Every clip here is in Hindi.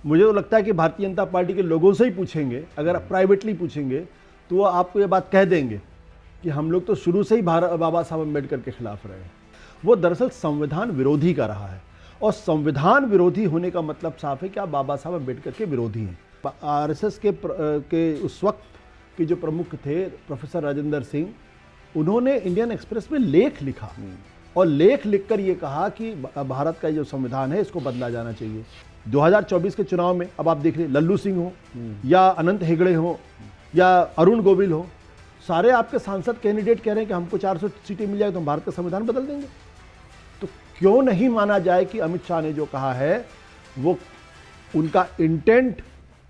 मुझे तो लगता है कि भारतीय जनता पार्टी के लोगों से ही पूछेंगे, अगर प्राइवेटली पूछेंगे तो वो आपको ये बात कह देंगे कि हम लोग तो शुरू से ही बाबा साहब अम्बेडकर के खिलाफ रहे हैं। वो दरअसल संविधान विरोधी का रहा है, और संविधान विरोधी होने का मतलब साफ है कि आप बाबा साहब अम्बेडकर के विरोधी हैं। आरएसएस के उस वक्त के जो प्रमुख थे प्रोफेसर राजेंद्र सिंह, उन्होंने इंडियन एक्सप्रेस में लेख लिखा और लेख लिखकर ये कहा कि भारत का जो संविधान है इसको बदला जाना चाहिए। 2024 के चुनाव में अब आप देख रहे लल्लू सिंह हो या अनंत हेगड़े हो या अरुण गोविल हो, सारे आपके सांसद कैंडिडेट कह रहे हैं कि हमको 400 सीटें मिल जाए तो हम भारत का संविधान बदल देंगे। तो क्यों नहीं माना जाए कि अमित शाह ने जो कहा है वो उनका इंटेंट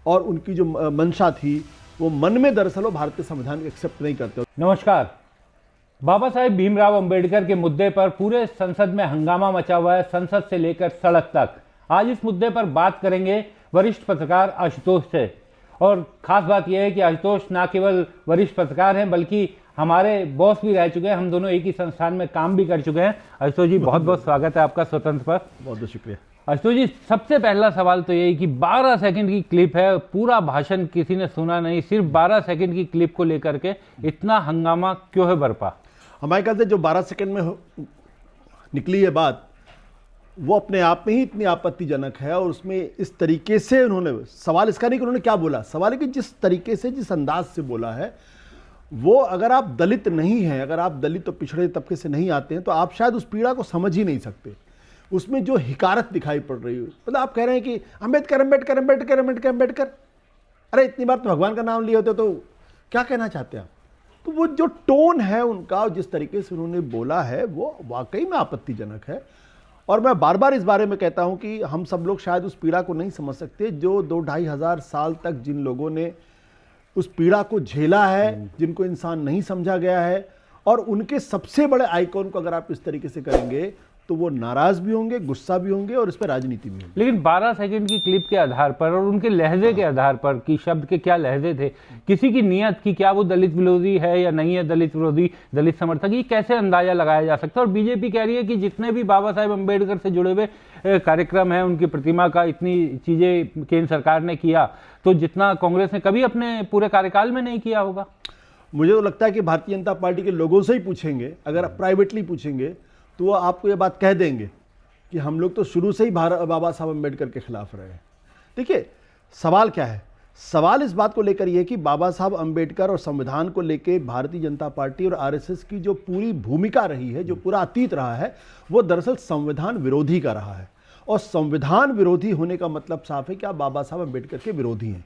और उनकी जो मंशा थी वो मन में दरअसल वो भारतीय संविधान को एक्सेप्ट नहीं करते। नमस्कार। बाबा साहेब भीमराव अंबेडकर के मुद्दे पर पूरे संसद में हंगामा मचा हुआ है, संसद से लेकर सड़क तक। आज इस मुद्दे पर बात करेंगे वरिष्ठ पत्रकार आशुतोष से, और खास बात यह है कि आशुतोष न केवल वरिष्ठ पत्रकार हैं बल्कि हमारे बॉस भी रह चुके हैं, हम दोनों एक ही संस्थान में काम भी कर चुके हैं। आशुतोष जी बहुत बहुत स्वागत है आपका स्वतंत्र पर। बहुत बहुत शुक्रिया। आशुतोष जी, सबसे पहला सवाल तो यही कि 12 सेकंड की क्लिप है, पूरा भाषण किसी ने सुना नहीं, सिर्फ 12 सेकंड की क्लिप को लेकर के इतना हंगामा क्यों है बरपा? हमारे ख्याल से जो 12 सेकंड में निकली है बात वो अपने आप में ही इतनी आपत्तिजनक है, और उसमें इस तरीके से उन्होंने, सवाल इसका नहीं कि उन्होंने क्या बोला, सवाल है कि जिस तरीके से, जिस अंदाज से बोला है वो, अगर आप दलित नहीं हैं, अगर आप दलित और पिछड़े तबके से नहीं आते हैं तो आप शायद उस पीड़ा को समझ ही नहीं सकते। उसमें जो हिकारत दिखाई पड़ रही है, मतलब आप कह रहे हैं कि अम्बेडकर अम्बेडकर अम्बेडकर अम्बेडकर अम्बेडकर, अरे इतनी बार तो भगवान का नाम लिए होते तो क्या कहना चाहते हैं आप? तो वो जो टोन है उनका, जिस तरीके से उन्होंने बोला है वो वाकई में आपत्तिजनक है। और मैं बार बार इस बारे में कहता हूं कि हम सब लोग शायद उस पीड़ा को नहीं समझ सकते जो 2-2.5 हज़ार साल तक जिन लोगों ने उस पीड़ा को झेला है, जिनको इंसान नहीं समझा गया है, और उनके सबसे बड़े आइकॉन को अगर आप इस तरीके से करेंगे तो वो नाराज भी होंगे, गुस्सा भी होंगे और इस पर राजनीति भी होगी। लेकिन 12 सेकंड की क्लिप के आधार पर और उनके लहजे के आधार पर कि शब्द के क्या लहजे थे, किसी की नीयत की, क्या वो दलित विरोधी है या नहीं है, दलित विरोधी, दलित समर्थक, ये कैसे अंदाजा लगाया जा सकता है? और बीजेपी कह रही है कि जितने भी बाबा साहेब अम्बेडकर से जुड़े हुए कार्यक्रम है, उनकी प्रतिमा का इतनी चीजें केंद्र सरकार ने किया तो जितना कांग्रेस ने कभी अपने पूरे कार्यकाल में नहीं किया होगा। मुझे तो लगता है कि भारतीय जनता पार्टी के लोगों से ही पूछेंगे, अगर प्राइवेटली पूछेंगे तो वो आपको ये बात कह देंगे कि हम लोग तो शुरू से ही बाबा साहब अम्बेडकर के खिलाफ रहे हैं। देखिए सवाल क्या है, सवाल इस बात को लेकर यह कि बाबा साहब अम्बेडकर और संविधान को लेकर भारतीय जनता पार्टी और आरएसएस की जो पूरी भूमिका रही है, जो पूरा अतीत रहा है, वो दरअसल संविधान विरोधी का रहा है। और संविधान विरोधी होने का मतलब साफ है कि आप बाबा साहब अम्बेडकर के विरोधी हैं।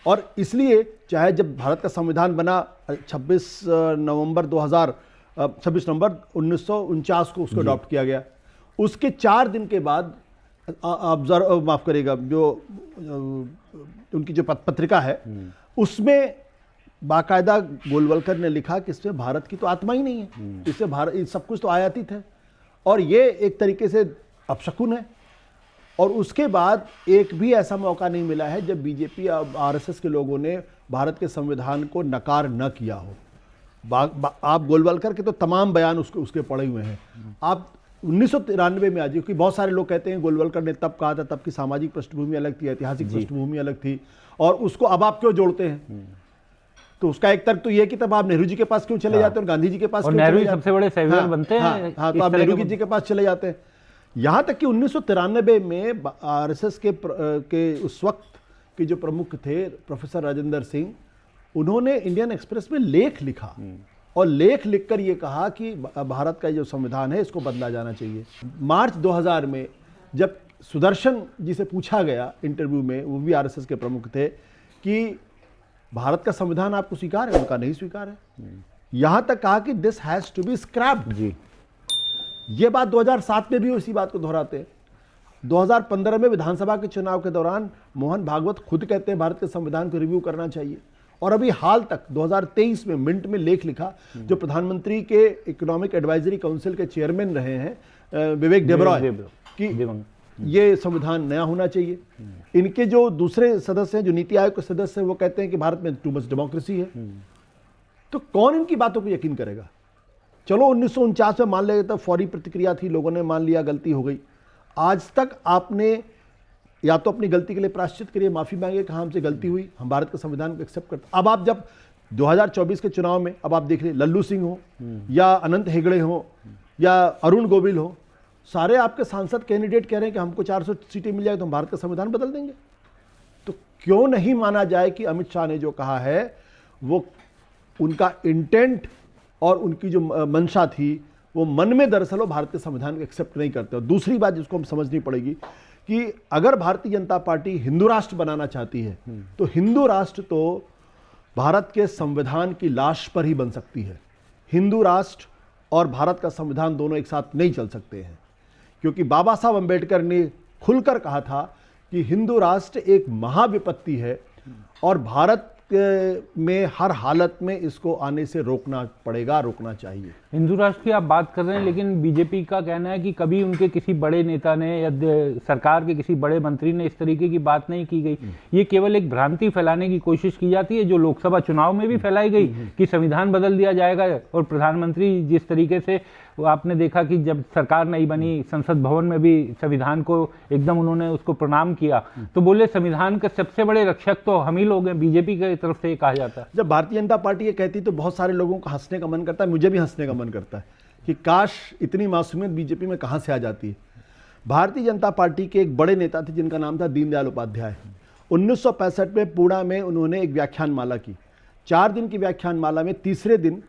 और इसलिए चाहे जब भारत का संविधान बना 26 नवंबर 1949 को उसको अडॉप्ट किया गया, उसके 4 दिन के बाद माफ करेगा, जो उनकी जो पत्रिका है उसमें बाकायदा गोलवलकर ने लिखा कि इसमें भारत की तो आत्मा ही नहीं है, इससे भारत सब कुछ तो आयातित है, और ये एक तरीके से अपशकुन है। और उसके बाद एक भी ऐसा मौका नहीं मिला है जब बीजेपी और आरएसएस के लोगों ने भारत के संविधान को नकार न किया हो। आप गोलवलकर के तो तमाम बयान उसके पढ़े हुए हैं। आप 1993 में आ जाइए, क्योंकि बहुत सारे लोग कहते हैं गोलवलकर ने तब कहा था, तब की सामाजिक पृष्ठभूमि अलग थी, ऐतिहासिक पृष्ठभूमि अलग थी, और उसको अब आप क्यों जोड़ते हैं? तो उसका एक तर्क तो ये कि तब आप नेहरू जी के पास क्यों चले जाते हैं और गांधी जी के पास, नेहरू सबसे बड़े सेवियर बनते हैं। हाँ, तो आप नेहरू जी के पास चले जाते हैं। यहां तक कि 1993 में आरएसएस के उस वक्त के जो प्रमुख थे प्रोफेसर राजेंद्र सिंह, उन्होंने इंडियन एक्सप्रेस में लेख लिखा और लेख लिखकर ये कहा कि भारत का जो संविधान है इसको बदला जाना चाहिए। मार्च 2000 में जब सुदर्शन जी से पूछा गया इंटरव्यू में, वो भी आरएसएस के प्रमुख थे, कि भारत का संविधान आपको स्वीकार है? उनका नहीं स्वीकार है। यहां तक कहा कि this has to be scrapped जी। ये बात 2007 में भी इसी बात को दोहराते हैं। 2015 में विधानसभा के चुनाव के दौरान मोहन भागवत खुद कहते हैं भारत के संविधान को रिव्यू करना चाहिए। और अभी हाल तक 2023 में मिंट में लेख लिखा, जो प्रधानमंत्री के इकोनॉमिक एडवाइजरी काउंसिल के चेयरमैन रहे हैं विवेक डेबरॉय, कि ये संविधान नया होना चाहिए। इनके जो दूसरे सदस्य हैं, जो नीति आयोग के सदस्य हैं, वो कहते हैं कि भारत में टू मच डेमोक्रेसी है। तो कौन इनकी बातों को यकीन करेगा? चलो 1949 में मान लेते, फौरी प्रतिक्रिया थी, लोगों ने मान लिया, गलती हो गई। आज तक आपने या तो अपनी गलती के लिए प्रायश्चित करिए, माफी मांगिए कि हाँ हमसे गलती हुई, हम भारत के संविधान को एक्सेप्ट करते। अब आप जब 2024 के चुनाव में अब आप देख रहे लल्लू सिंह हो या अनंत हेगड़े हो या अरुण गोविल हो, सारे आपके सांसद कैंडिडेट कह रहे हैं कि हमको 400 सीटें मिल जाए तो हम भारत का संविधान बदल देंगे। तो क्यों नहीं माना जाए कि अमित शाह ने जो कहा है वो उनका इंटेंट और उनकी जो मंशा थी वो मन में दरअसल वो भारत के संविधान को एक्सेप्ट नहीं करते। और दूसरी बात जिसको हम समझनी पड़ेगी कि अगर भारतीय जनता पार्टी हिंदू राष्ट्र बनाना चाहती है तो हिंदू राष्ट्र तो भारत के संविधान की लाश पर ही बन सकती है। हिंदू राष्ट्र और भारत का संविधान दोनों एक साथ नहीं चल सकते हैं, क्योंकि बाबा साहब अंबेडकर ने खुलकर कहा था कि हिंदू राष्ट्र एक महाविपत्ति है और भारत में हर हालत में इसको आने से रोकना पड़ेगा, रोकना चाहिए। हिंदू राष्ट्र की आप बात कर रहे हैं, लेकिन बीजेपी का कहना है कि कभी उनके किसी बड़े नेता ने या सरकार के किसी बड़े मंत्री ने इस तरीके की बात नहीं की गई। ये केवल एक भ्रांति फैलाने की कोशिश की जाती है जो लोकसभा चुनाव में भी फैलाई गई कि संविधान बदल दिया जाएगा। और प्रधानमंत्री जिस तरीके से आपने देखा कि जब सरकार नहीं बनी, संसद भवन में भी संविधान को एकदम उन्होंने उसको प्रणाम किया, तो बोले संविधान के सबसे बड़े रक्षक तो हम ही लोग हैं। बीजेपी की तरफ से ये कहा जाता है। जब भारतीय जनता पार्टी ये कहती तो बहुत सारे लोगों को हंसने का मन करता है, मुझे भी हंसने का मन करता है कि काश इतनी मासूमियत बीजेपी में कहां से आ जाती है। भारतीय जनता पार्टी के एक बड़े नेता थे जिनका नाम था दीनदयाल उपाध्याय। 1965 में पुणे में उन्होंने एक व्याख्यानमाला की। 4 दिन की व्याख्यानमाला में तीसरे दिन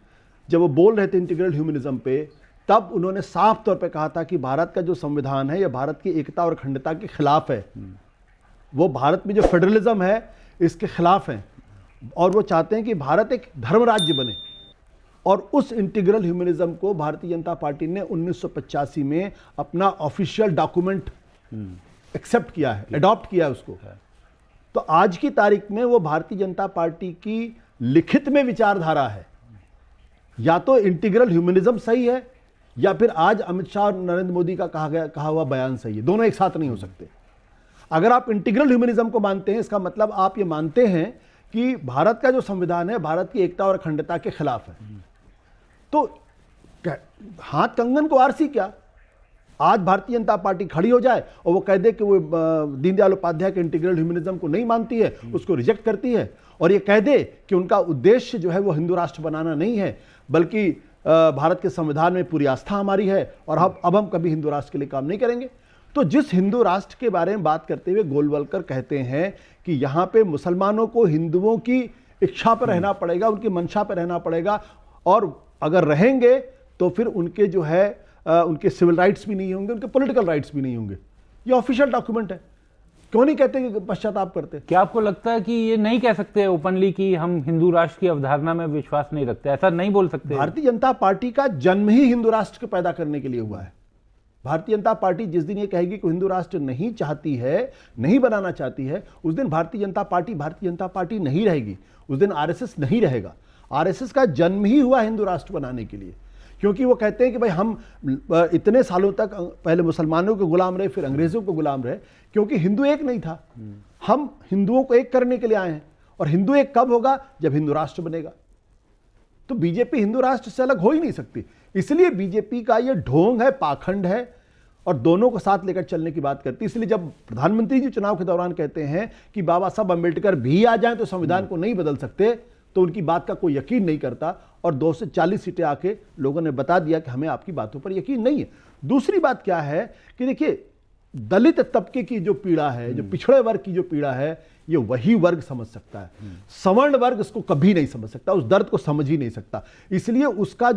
जब वो बोल रहे थे इंटीग्रल ह्यूमनिज्म पे, तब उन्होंने साफ तौर पे कहा था कि भारत का जो संविधान है यह भारत की एकता और अखंडता के खिलाफ है। वो भारत में जो फेडरलिज्म है इसके खिलाफ है और वो चाहते हैं कि भारत एक धर्म राज्य बने। और उस इंटीग्रल ह्यूमनिज्म को भारतीय जनता पार्टी ने 1985 में अपना ऑफिशियल डॉक्यूमेंट एक्सेप्ट किया है, अडॉप्ट किया है उसको। तो आज की तारीख में वो भारतीय जनता पार्टी की लिखित में विचारधारा है। या तो इंटीग्रल ह्यूमनिज्म सही है या फिर आज अमित शाह और नरेंद्र मोदी का कहा हुआ बयान सही है। दोनों एक साथ नहीं हो सकते। अगर आप इंटीग्रल ह्यूमनिज्म को मानते हैं, इसका मतलब आप ये मानते हैं कि भारत का जो संविधान है भारत की एकता और अखंडता के खिलाफ है। तो हाथ कंगन को आरसी क्या, आज भारतीय जनता पार्टी खड़ी हो जाए और वो कह दे कि वो दीनदयाल उपाध्याय के इंटीग्रल ह्यूमनिज्म को नहीं मानती है, उसको रिजेक्ट करती है, और ये कह दे कि उनका उद्देश्य जो है वो हिंदू राष्ट्र बनाना नहीं है बल्कि भारत के संविधान में पूरी आस्था हमारी है और अब हम कभी हिंदू राष्ट्र के लिए काम नहीं करेंगे। तो जिस हिंदू राष्ट्र के बारे में बात करते हुए गोलवलकर कहते हैं कि यहाँ पे मुसलमानों को हिंदुओं की इच्छा पर रहना पड़ेगा, उनकी मंशा पर रहना पड़ेगा, और अगर रहेंगे तो फिर उनके जो है उनके सिविल राइट्स भी नहीं होंगे, उनके पॉलिटिकल राइट्स भी नहीं होंगे। ये ऑफिशियल डॉक्यूमेंट है। क्यों नहीं कहते कि पश्चाताप करते? क्या आपको लगता है कि ये नहीं कह सकते ओपनली कि हम हिंदू राष्ट्र की अवधारणा में विश्वास नहीं रखते? ऐसा नहीं बोल सकते? भारतीय जनता पार्टी का जन्म ही हिंदू राष्ट्र को पैदा करने के लिए हुआ है। भारतीय जनता पार्टी जिस दिन ये कहेगी कि हिंदू राष्ट्र नहीं चाहती है, नहीं बनाना चाहती है, उस दिन भारतीय जनता पार्टी नहीं रहेगी। उस दिन आरएसएस नहीं रहेगा। आरएसएस का जन्म ही हुआ हिंदू राष्ट्र बनाने के लिए, क्योंकि वो कहते हैं कि भाई हम इतने सालों तक पहले मुसलमानों के गुलाम रहे, फिर अंग्रेजों को गुलाम रहे, क्योंकि हिंदू एक नहीं था। हम हिंदुओं को एक करने के लिए आए हैं, और हिंदू एक कब होगा? जब हिंदू राष्ट्र बनेगा। तो बीजेपी हिंदू राष्ट्र से अलग हो ही नहीं सकती। इसलिए बीजेपी का ये ढोंग है, पाखंड है, और दोनों को साथ लेकर चलने की बात करती है। इसलिए जब प्रधानमंत्री जी चुनाव के दौरान कहते हैं कि बाबा साहब अंबेडकर भी आ जाएं तो संविधान को नहीं बदल सकते, तो उनकी बात का कोई यकीन नहीं करता, और 2 से 40 सीटें आके लोगों ने बता दिया कि हमें आपकी बातों पर यकीन नहीं है। दूसरी बात क्या है कि देखिए, दलित तबके की जो पीड़ा है, जो पिछड़े वर्ग की जो पीड़ा है, ये वही वर्ग समझ सकता है। सवर्ण वर्ग इसको कभी नहीं समझ सकता, उस दर्द को समझ ही नहीं सकता। इसलिए उसका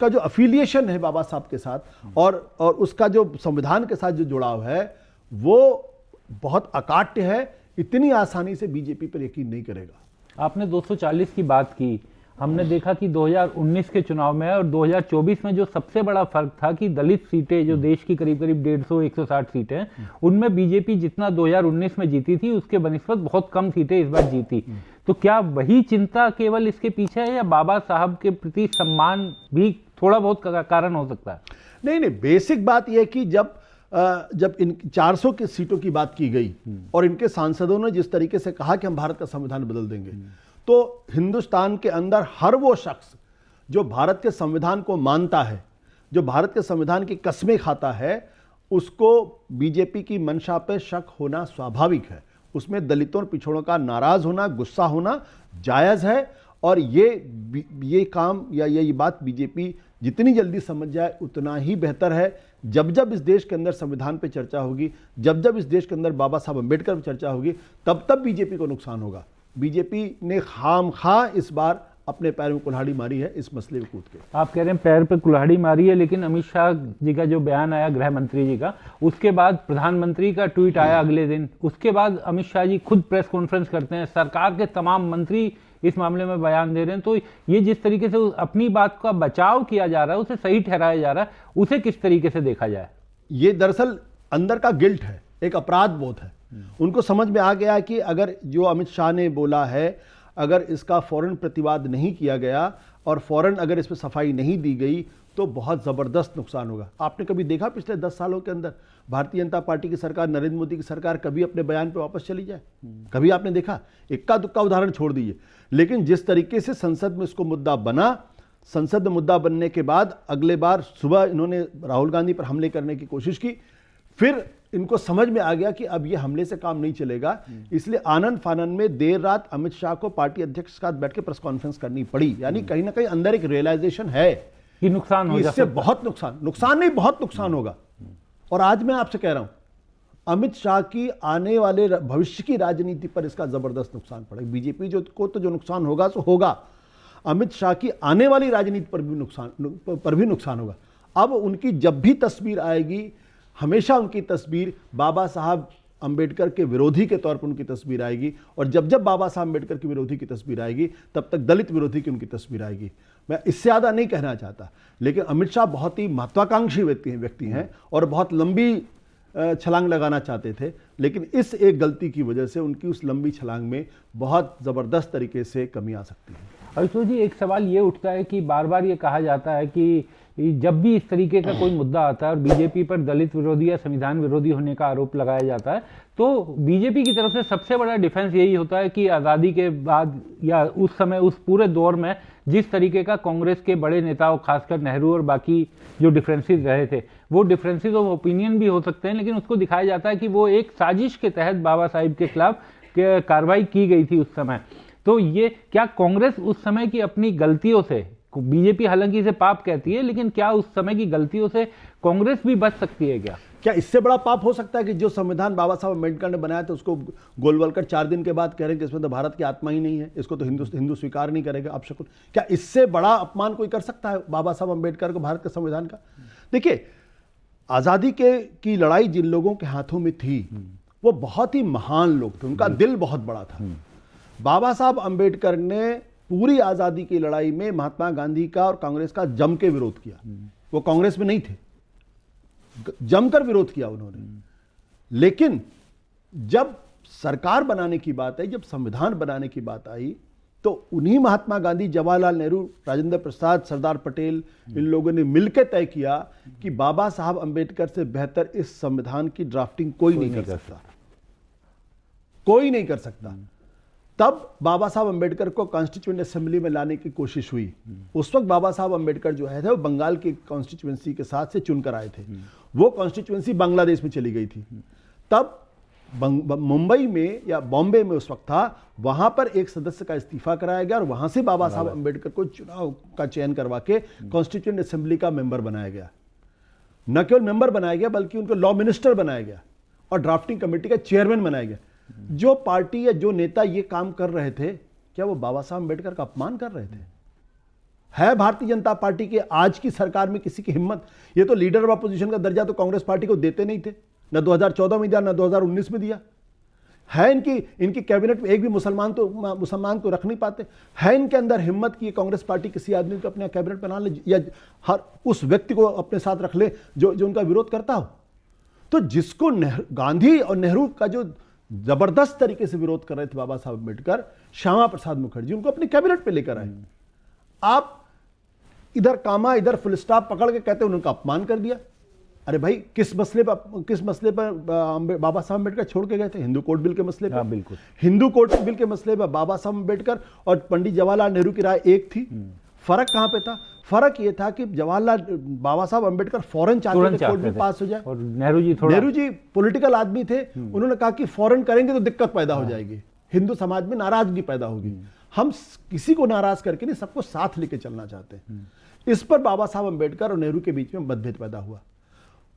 जो अफिलिएशन है बाबा साहब के साथ और उसका जो संविधान के साथ जो जुड़ाव है वो बहुत अकाट्य है। इतनी आसानी से बीजेपी पर यकीन नहीं करेगा। आपने 240 की बात की। हमने देखा कि 2019 के चुनाव में और 2024 में जो सबसे बड़ा फर्क था कि दलित सीटें जो देश की करीब 150-160 सीटें, उनमें बीजेपी जितना 2019 में जीती थी उसके बनिस्बत बहुत कम सीटें इस बार जीती। तो क्या वही चिंता केवल इसके पीछे है, या बाबा साहब के प्रति सम्मान भी थोड़ा बहुत कारण हो सकता है? नहीं, बेसिक बात यह है कि जब इन 400 की सीटों की बात की गई और इनके सांसदों ने जिस तरीके से कहा कि हम भारत का संविधान बदल देंगे, तो हिंदुस्तान के अंदर हर वो शख्स जो भारत के संविधान को मानता है, जो भारत के संविधान की कस्में खाता है, उसको बीजेपी की मंशा पे शक होना स्वाभाविक है। उसमें दलितों और पिछड़ों का नाराज होना, गुस्सा होना जायज़ है। और ये काम या ये बात बीजेपी जितनी जल्दी समझ जाए उतना ही बेहतर है। जब जब इस देश के अंदर संविधान पे चर्चा होगी, जब जब इस देश के अंदर बाबा साहब अम्बेडकर पे चर्चा होगी, तब तब बीजेपी को नुकसान होगा। बीजेपी ने खामखा इस बार अपने पैर में कुल्हाड़ी मारी है इस मसले में कूद के। आप कह रहे हैं पैर पे कुल्हाड़ी मारी है, लेकिन अमित शाह जी का जो बयान आया गृह मंत्री जी का, उसके बाद प्रधानमंत्री का ट्वीट आया अगले दिन, उसके बाद अमित शाह जी खुद प्रेस कॉन्फ्रेंस करते हैं, सरकार के तमाम मंत्री इस मामले में बयान दे रहे हैं। तो ये जिस तरीके से अपनी बात का बचाव किया जा रहा है, उसे सही ठहराया जा रहा है, उसे किस तरीके से देखा जाए? ये दरअसल अंदर का गिल्ट है, एक अपराध बोध है। उनको समझ में आ गया कि अगर जो अमित शाह ने बोला है, अगर इसका फौरन प्रतिवाद नहीं किया गया और फौरन अगर इस पर सफाई नहीं दी गई तो बहुत ज़बरदस्त नुकसान होगा। आपने कभी देखा पिछले 10 सालों के अंदर भारतीय जनता पार्टी की सरकार, नरेंद्र मोदी की सरकार कभी अपने बयान पे वापस चली जाए? कभी आपने देखा? इक्का दुक्का उदाहरण छोड़ दीजिए। लेकिन जिस तरीके से संसद में इसको मुद्दा बना, संसद में मुद्दा बनने के बाद अगले बार सुबह इन्होंने राहुल गांधी पर हमले करने की कोशिश की, फिर इनको समझ में आ गया कि अब ये हमले से काम नहीं चलेगा, इसलिए आनंद फानन में देर रात अमित शाह को पार्टी अध्यक्ष के साथ बैठ के प्रेस कॉन्फ्रेंस करनी पड़ी। यानी कहीं ना कहीं अंदर एक रियलाइजेशन है कि नुकसान हो, इससे बहुत नुकसान नहीं, बहुत नुकसान होगा। और आज मैं आपसे कह रहा हूं, अमित शाह की आने वाले भविष्य की राजनीति पर इसका जबरदस्त नुकसान पड़ेगा। बीजेपी को तो जो नुकसान होगा सो होगा, अमित शाह की आने वाली राजनीति पर भी नुकसान होगा। अब उनकी जब भी तस्वीर आएगी, हमेशा उनकी तस्वीर बाबा साहब अंबेडकर के विरोधी के तौर पर उनकी तस्वीर आएगी, और जब जब बाबा साहब अंबेडकर के विरोधी की तस्वीर आएगी, तब तक दलित विरोधी की उनकी तस्वीर आएगी। मैं इससे ज़्यादा नहीं कहना चाहता, लेकिन अमित शाह बहुत ही महत्वाकांक्षी व्यक्ति हैं और बहुत लंबी छलांग लगाना चाहते थे, लेकिन इस एक गलती की वजह से उनकी उस लंबी छलांग में बहुत ज़बरदस्त तरीके से कमी आ सकती है। आशुतोष जी, एक सवाल ये उठता है कि बार बार ये कहा जाता है कि जब भी इस तरीके का कोई मुद्दा आता है और बीजेपी पर दलित विरोधी या संविधान विरोधी होने का आरोप लगाया जाता है, तो बीजेपी की तरफ से सबसे बड़ा डिफेंस यही होता है कि आज़ादी के बाद या उस समय, उस पूरे दौर में जिस तरीके का कांग्रेस के बड़े नेताओं, खासकर नेहरू और बाकी जो डिफरेंसेस रहे थे, वो डिफरेंसेस ऑफ ओपिनियन भी हो सकते हैं, लेकिन उसको दिखाया जाता है कि वो एक साजिश के तहत बाबा साहिब के खिलाफ कार्रवाई की गई थी उस समय। तो ये क्या कांग्रेस उस समय की अपनी गलतियों से, बीजेपी हालांकि इसे पाप कहती है, लेकिन क्या उस समय की गलतियों से कांग्रेस भी बच सकती है? क्या इससे बड़ा पाप हो सकता है कि जो संविधान बाबा साहब अम्बेडकर ने बनाया था उसको गोलवलकर 4 दिन के बाद कह रहे हैं कि इसमें तो भारत की आत्मा ही नहीं है, इसको तो हिंदू स्वीकार नहीं करेगा अपशकुन? क्या इससे बड़ा अपमान कोई कर सकता है बाबा साहब अम्बेडकर को, भारत के संविधान का? देखिए, आज़ादी की लड़ाई जिन लोगों के हाथों में थी वो बहुत ही महान लोग थे, उनका दिल बहुत बड़ा था। बाबा साहब अम्बेडकर ने पूरी आज़ादी की लड़ाई में महात्मा गांधी का और कांग्रेस का जम के विरोध किया। वो कांग्रेस में नहीं थे, जमकर विरोध किया उन्होंने। लेकिन जब सरकार बनाने की बात आई, जब संविधान बनाने की बात आई, तो उन्हीं महात्मा गांधी, जवाहरलाल नेहरू, राजेंद्र प्रसाद, सरदार पटेल, इन लोगों ने मिलकर तय किया कि बाबा साहब अम्बेडकर से बेहतर इस संविधान की ड्राफ्टिंग कोई नहीं कर सकता, कोई नहीं कर सकता। तब बाबा साहब अम्बेडकर को कॉन्स्टिट्यूएंट असेंबली में लाने की कोशिश हुई। उस वक्त बाबा साहब अम्बेडकर जो है वो बंगाल की कॉन्स्टिट्यूएंसी के साथ से चुनकर आए थे। वो कॉन्स्टिट्यूएंसी बांग्लादेश में चली गई थी। तब मुंबई में या बॉम्बे में उस वक्त था, वहां पर एक सदस्य का इस्तीफा कराया गया और वहां से बाबा साहब अम्बेडकर को चुनाव का चयन करवा के कॉन्स्टिट्यूएंट असेंबली का मेंबर बनाया गया। न केवल मेंबर बनाया गया बल्कि उनको लॉ मिनिस्टर बनाया गया और ड्राफ्टिंग कमेटी का चेयरमैन बनाया गया। जो पार्टी या जो नेता ये काम कर रहे थे, क्या वो बाबा साहब अम्बेडकर का अपमान कर रहे थे? है भारतीय जनता पार्टी के आज की सरकार में किसी की हिम्मत? ये तो लीडर ऑफ अपोजिशन का दर्जा तो कांग्रेस पार्टी को देते नहीं थे, न 2014 में दिया, न 2019 में दिया। है इनकी कैबिनेट में एक भी मुसलमान तो रख नहीं पाते। है इनके अंदर हिम्मत कि कांग्रेस पार्टी किसी आदमी को अपने कैबिनेट बना ले या हर उस व्यक्ति को अपने साथ रख ले जो उनका विरोध करता हो? तो जिसको गांधी और नेहरू का जो जबरदस्त तरीके से विरोध कर रहे थे बाबा साहब अम्बेडकर, श्यामा प्रसाद मुखर्जी उनको अपने कैबिनेट पे लेकर आए। आप इधर कामा इधर फुल स्टॉप पकड़ के कहते हैं उनका अपमान कर दिया। अरे भाई, किस मसले पर बाबा साहब अम्बेडकर छोड़ के गए थे? हिंदू कोड बिल के मसले पर। बिल्कुल, हिंदू कोड बिल के मसले पर बाबा साहब अम्बेडकर और पंडित जवाहरलाल नेहरू की राय एक थी। फर्क कहाँ पे था? फर्क ये था कि जवाहरलाल बाबा साहब अंबेडकर फौरन चाहते थे कोर्ट बिल पास हो जाए, और नेहरू जी पॉलिटिकल आदमी थे, उन्होंने कहा कि फौरन करेंगे तो दिक्कत पैदा हो जाएगी, हिंदू समाज में नाराजगी पैदा होगी, हम किसी को नाराज करके नहीं, सबको साथ लेके चलना चाहते हैं। इस पर बाबा साहब अंबेडकर और नेहरू के बीच में मतभेद पैदा हुआ।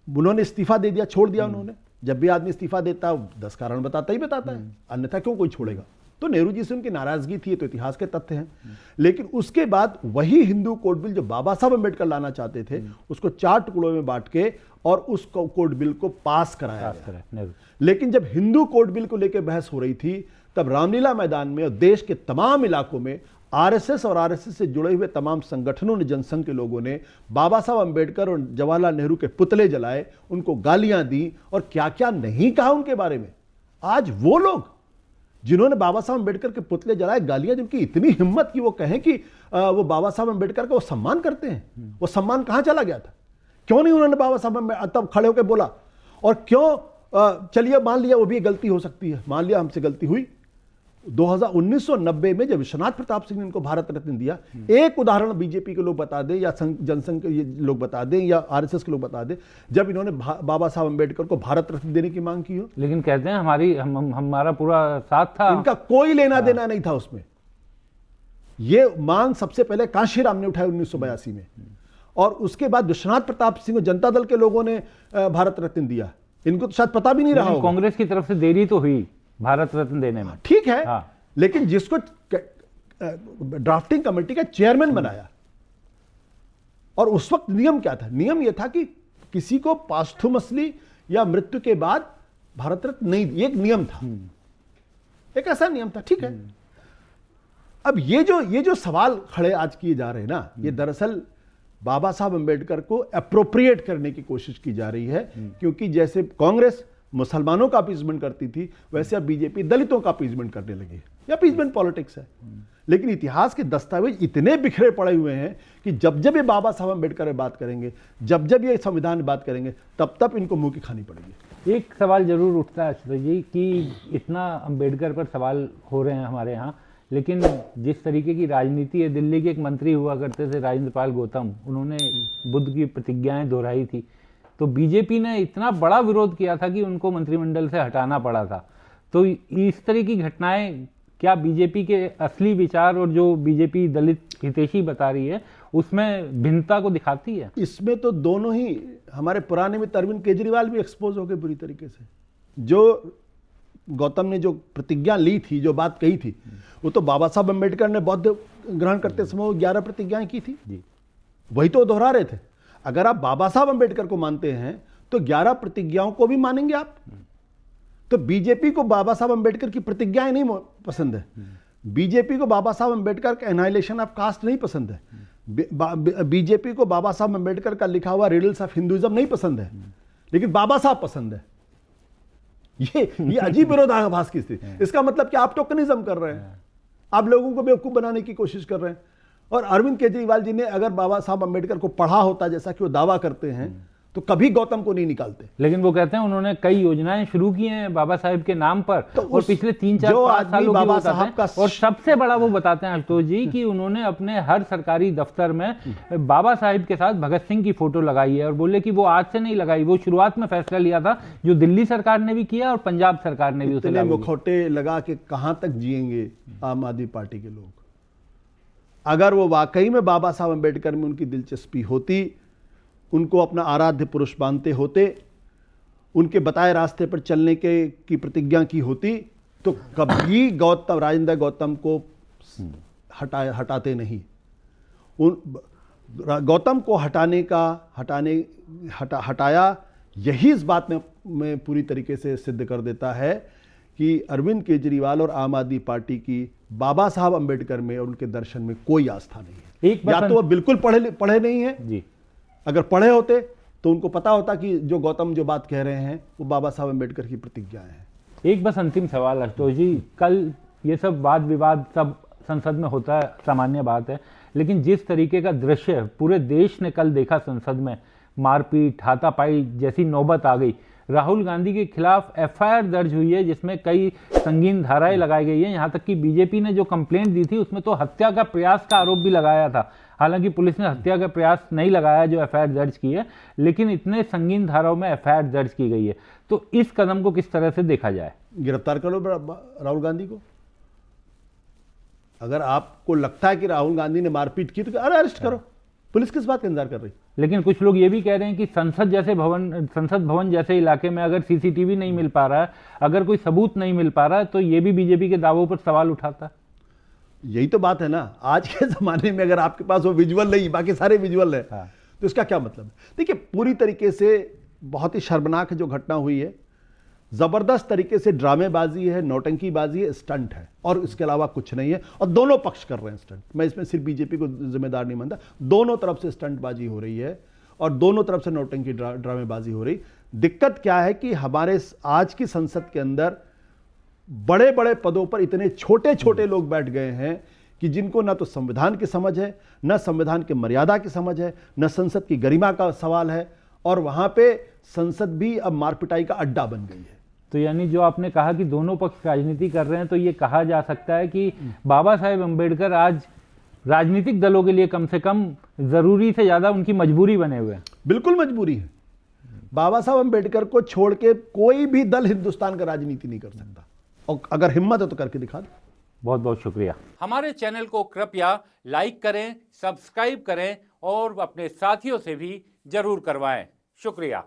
उन्होंने इस्तीफा दे दिया, छोड़ दिया उन्होंने। जब भी आदमी इस्तीफा देता 10 कारण बताता है, अन्यथा क्यों कोई छोड़ेगा? तो नेहरू जी से उनकी नाराजगी थी, तो इतिहास के तथ्य हैं। लेकिन उसके बाद वही हिंदू कोड बिल जो बाबा साहब अंबेडकर लाना चाहते थे, उसको 4 टुकड़ों में बांट के और उस कोड बिल को पास कराया गया। लेकिन जब हिंदू कोड बिल को लेकर बहस हो रही थी, तब रामलीला मैदान में और देश के तमाम इलाकों में आरएसएस और आरएसएस से जुड़े हुए तमाम संगठनों ने, जनसंघ के लोगों ने बाबा साहब अंबेडकर और जवाहरलाल नेहरू के पुतले जलाए, उनको गालियां दी और क्या क्या नहीं कहा उनके बारे में। आज वो लोग जिन्होंने बाबा साहब अंबेडकर के पुतले जलाए, गालियां, जिनकी इतनी हिम्मत कि वो कहें कि वो बाबा साहब अंबेडकर का वो सम्मान करते हैं, वो सम्मान कहां चला गया था? क्यों नहीं उन्होंने बाबा साहब तब खड़े होकर बोला? और क्यों, चलिए मान लिया वो भी गलती हो सकती है, मान लिया हमसे गलती हुई। 1990 में जब विश्वनाथ प्रताप सिंह ने इनको भारत रत्न दिया, एक उदाहरण बीजेपी के लोग बता दें या जनसंघ के लोग बता दें या आरएसएस के लोग बता दें जब इन्होंने बाबा साहब अंबेडकर को भारत रत्न देने की मांग की हो। लेकिन कहते हैं हमारा पूरा साथ था, इनका कोई लेना देना नहीं था उसमें। ये मांग सबसे पहले कांशीराम ने उठाई 1982 में, और उसके बाद विश्वनाथ प्रताप सिंह और जनता दल के लोगों ने भारत रत्न दिया। इनको तो शायद पता भी नहीं रहा होगा। कांग्रेस की तरफ से देरी तो हुई भारत रत्न देने में, ठीक है, लेकिन जिसको ड्राफ्टिंग कमेटी का चेयरमैन बनाया, और उस वक्त नियम क्या था? नियम यह था कि किसी को पास्थुमसली या मृत्यु के बाद भारत रत्न नहीं, ये एक नियम था, एक ऐसा नियम था। ठीक है, अब ये जो सवाल खड़े आज किए जा रहे हैं ना, ये दरअसल बाबा साहब अंबेडकर को अप्रोप्रिएट करने की कोशिश की जा रही है, क्योंकि जैसे कांग्रेस मुसलमानों का अपीजमेंट करती थी, वैसे अब बीजेपी दलितों का अपीजमेंट करने लगी है। यह अपीजमेंट पॉलिटिक्स है। लेकिन इतिहास के दस्तावेज इतने बिखरे पड़े हुए हैं कि जब जब ये बाबा साहब अंबेडकर में बात करेंगे, जब जब ये संविधान में बात करेंगे, तब तब इनको मुंह की खानी पड़ेगी। एक सवाल जरूर उठता है आशुतोष जी कि इतना अंबेडकर पर सवाल हो रहे हैं हमारे यहाँ, लेकिन जिस तरीके की राजनीति है, दिल्ली के एक मंत्री हुआ करते थे राजेंद्र पाल गौतम, उन्होंने बुद्ध की प्रतिज्ञाएं दोहराई थी, तो बीजेपी ने इतना बड़ा विरोध किया था कि उनको मंत्रिमंडल से हटाना पड़ा था। तो इस तरह की घटनाएं क्या बीजेपी के असली विचार और जो बीजेपी दलित हितैषी बता रही है उसमें भिन्नता को दिखाती है? इसमें तो दोनों ही, हमारे पुराने मित्र अरविंद केजरीवाल भी एक्सपोज हो गए बुरी तरीके से। जो गौतम ने जो प्रतिज्ञा ली थी, जो बात कही थी, वो तो बाबा साहब अंबेडकर ने बौद्ध ग्रहण करते समय 11 प्रतिज्ञाएं की थी, वही तो दोहरा रहे थे। अगर आप बाबा साहब अंबेडकर को मानते हैं तो 11 प्रतिज्ञाओं को भी मानेंगे आप। तो बीजेपी को बाबा साहब अंबेडकर की प्रतिज्ञाएं नहीं पसंद है, बीजेपी को बाबा साहब अंबेडकर का एनाइलेशन ऑफ कास्ट नहीं पसंद है, बीजेपी को बाबा साहब अंबेडकर का लिखा हुआ रिडल्स ऑफ हिंदुइज्म नहीं पसंद है, लेकिन बाबा साहब पसंद है। ये अजीब विरोधाभास की स्थिति। इसका मतलब कि आप टोकनिज्म कर रहे हैं, आप लोगों को बेवकूफ बनाने की कोशिश कर रहे हैं। और अरविंद केजरीवाल जी ने अगर बाबा साहब अंबेडकर को पढ़ा होता जैसा कि वो दावा करते हैं, तो कभी गौतम को नहीं निकालते। लेकिन वो कहते हैं उन्होंने कई योजनाएं शुरू की हैं बाबा साहब के नाम पर, तो और पिछले 3-4-5 सालों बाबा साहब का, और सबसे बड़ा वो बताते हैं आशुतोष जी कि उन्होंने अपने हर सरकारी दफ्तर में बाबा साहब के साथ भगत सिंह की फोटो लगाई है, और बोले कि वो आज से नहीं लगाई, वो शुरुआत में फैसला लिया था जो दिल्ली सरकार ने भी किया और पंजाब सरकार ने भी उसे लागू किया। मुखौटे लगा के कहां तक जिएंगे आम आदमी पार्टी के लोग? अगर वो वाकई में बाबा साहब अंबेडकर में उनकी दिलचस्पी होती, उनको अपना आराध्य पुरुष मानते होते, उनके बताए रास्ते पर चलने की प्रतिज्ञा की होती, तो कभी राजेंद्र गौतम को हटाते नहीं। गौतम को हटाया यही इस बात में पूरी तरीके से सिद्ध कर देता है कि अरविंद केजरीवाल और आम आदमी पार्टी की बाबा साहब अंबेडकर में और उनके दर्शन में कोई आस्था नहीं है। या तो वो बिल्कुल पढ़े नहीं है जी, अगर पढ़े होते तो उनको पता होता कि जो गौतम जो बात कह रहे हैं वो बाबा साहब अंबेडकर की प्रतिज्ञाएं हैं। एक बस अंतिम सवाल आशुतोष जी, कल ये सब वाद विवाद सब संसद में होता है, सामान्य बात है, लेकिन जिस तरीके का दृश्य पूरे देश ने कल देखा संसद में, मारपीट, हाथापाई जैसी नौबत आ गई। राहुल गांधी के खिलाफ एफआईआर दर्ज हुई है जिसमें कई संगीन धाराएं लगाई गई है। यहाँ तक कि बीजेपी ने जो कंप्लेंट दी थी उसमें तो हत्या का प्रयास का आरोप भी लगाया था। हालांकि पुलिस ने हत्या का प्रयास नहीं लगाया जो एफआईआर दर्ज की है, लेकिन इतने संगीन धाराओं में एफआईआर दर्ज की गई है। तो इस कदम को किस तरह से देखा जाए? गिरफ्तार करो राहुल गांधी को। अगर आपको लगता है कि राहुल गांधी ने मारपीट की तो अरे अरेस्ट करो। पुलिस किस बात का इंतजार कर रही? लेकिन कुछ लोग ये भी कह रहे हैं कि संसद भवन जैसे इलाके में अगर सीसीटीवी नहीं मिल पा रहा है, अगर कोई सबूत नहीं मिल पा रहा है, तो ये भी बीजेपी के दावों पर सवाल उठाता है। यही तो बात है ना, आज के जमाने में अगर आपके पास वो विजुअल नहीं, बाकी सारे विजुअल है, तो इसका क्या मतलब है? देखिए, पूरी तरीके से बहुत ही शर्मनाक जो घटना हुई है, जबरदस्त तरीके से ड्रामेबाजी है, नौटंकीबाजी है, स्टंट है, और इसके अलावा कुछ नहीं है। और दोनों पक्ष कर रहे हैं स्टंट। मैं इसमें सिर्फ बीजेपी को जिम्मेदार नहीं मानता, दोनों तरफ से स्टंटबाजी हो रही है और दोनों तरफ से नौटंकी ड्रामेबाजी हो रही। दिक्कत क्या है कि हमारे आज की संसद के अंदर बड़े बड़े पदों पर इतने छोटे छोटे लोग बैठ गए हैं कि जिनको ना तो संविधान की समझ है, न संविधान की मर्यादा की समझ है, न संसद की गरिमा का सवाल है, और वहां पे संसद भी अब मारपिटाई का अड्डा बन गई है। तो यानी जो आपने कहा कि दोनों पक्ष राजनीति कर रहे हैं, तो ये कहा जा सकता है कि बाबा साहेब अम्बेडकर आज राजनीतिक दलों के लिए कम से कम जरूरी से ज्यादा उनकी मजबूरी बने हुए हैं। बिल्कुल मजबूरी है। बाबा साहब अम्बेडकर को छोड़ के कोई भी दल हिंदुस्तान का राजनीति नहीं कर सकता, और अगर हिम्मत है तो करके दिखा दे। बहुत बहुत शुक्रिया। हमारे चैनल को कृपया लाइक करें, सब्सक्राइब करें और अपने साथियों से भी जरूर करवाएं। शुक्रिया।